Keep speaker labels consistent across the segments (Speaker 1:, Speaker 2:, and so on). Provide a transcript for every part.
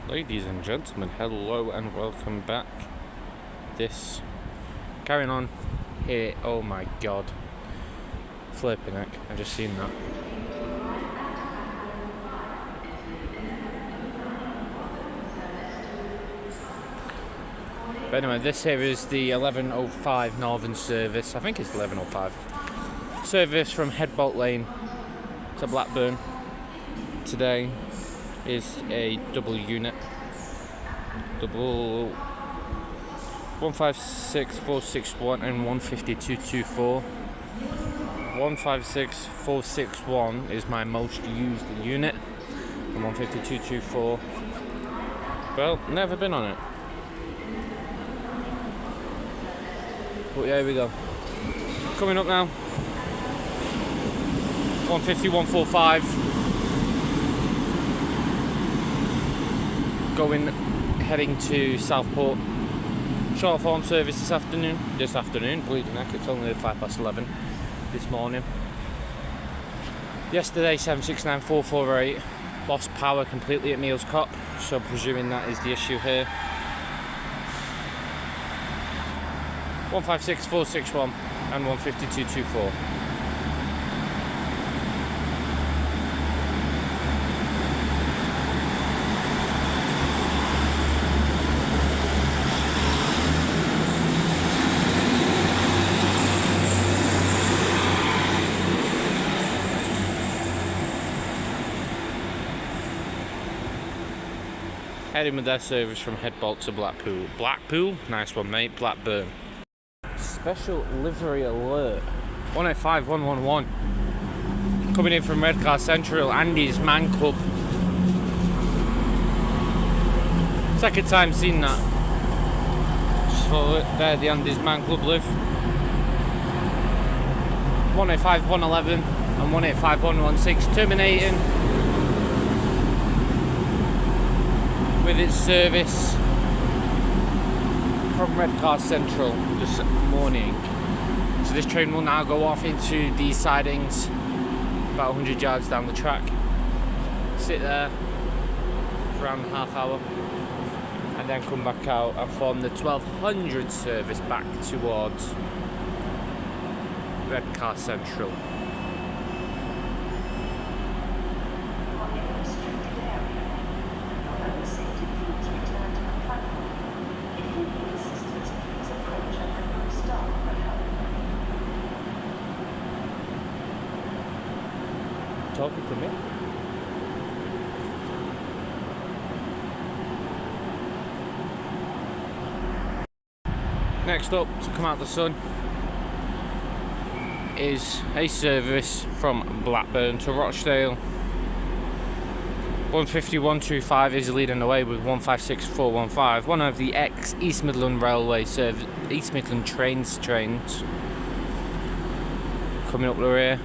Speaker 1: Ladies and gentlemen, hello and welcome back. Carrying on here. Oh my god, flipping heck, I just seen that. But anyway, this here is the 11:05 Northern service. I think it's 11:05 service from Headbolt Lane to Blackburn. Today is a double unit, double 156461 and 152224. 156461 is my most used unit, and 152224, well, never been on it. But yeah, here we go. Coming up now. 150, 145. Heading to Southport. Short form service this afternoon. Bleeding heck, it's only 11:05 this morning. Yesterday, 769448. Lost power completely at Meals Cop, so presuming that is the issue here. 156461 and 152224. Heading with their service from Headbolt to Blackpool. Blackpool? Nice one, mate. Blackburn. Special livery alert. 185111. Coming in from Redcar Central, Andy's Man Club. Second time seeing that. So there the Andy's Man Club live. 185111 and 185116 terminating with its service from Redcar Central this morning. So this train will now go off into these sidings about 100 yards down the track, sit there for around a half hour, and then come back out and form the 1200 service back towards Redcar Central. Talking to me. Next up, to come out the sun, is a service from Blackburn to Rochdale. 150125 is leading the way with 156415, one of the ex-East Midland Railway East Midland trains coming up the rear.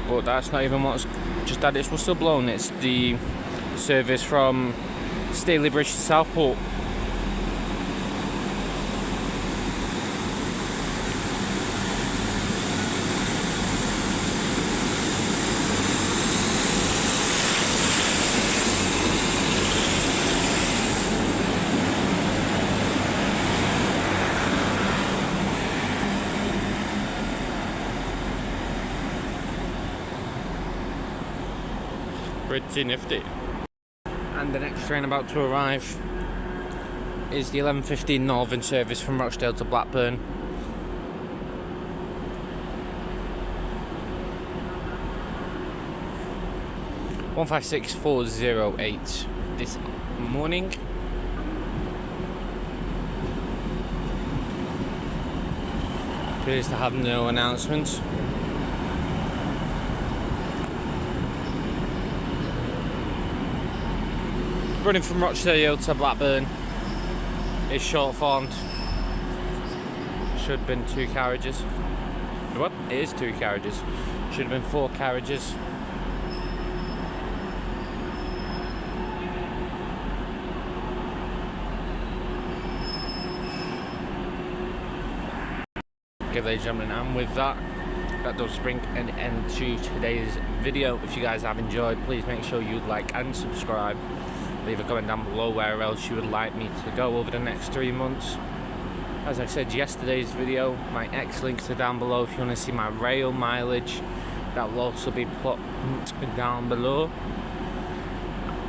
Speaker 1: But that's not even what's just had its whistle blown. It's the service from Staley Bridge to Southport. Pretty nifty. And the next train about to arrive is the 11:15 Northern service from Rochdale to Blackburn. (156,408) this morning. Appears to have no announcements. Running from Rochdale to Blackburn is short formed. Should have been 2 carriages. What? It is 2 carriages. Should have been 4 carriages. Okay, ladies and gentlemen, and with that, that does bring an end to today's video. If you guys have enjoyed, please make sure you like and subscribe. Leave a comment down below where else you would like me to go over the next 3 months. As I said yesterday's video, my X links are down below if you want to see my rail mileage. That will also be put down below.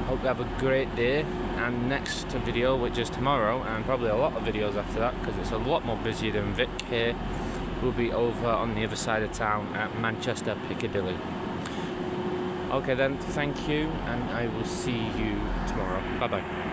Speaker 1: Hope you have a great day, and next video, which is tomorrow, and probably a lot of videos after that because it's a lot more busier than Vic here, will be over on the other side of town at Manchester Piccadilly. Okay then, thank you, and I will see you tomorrow. Bye bye.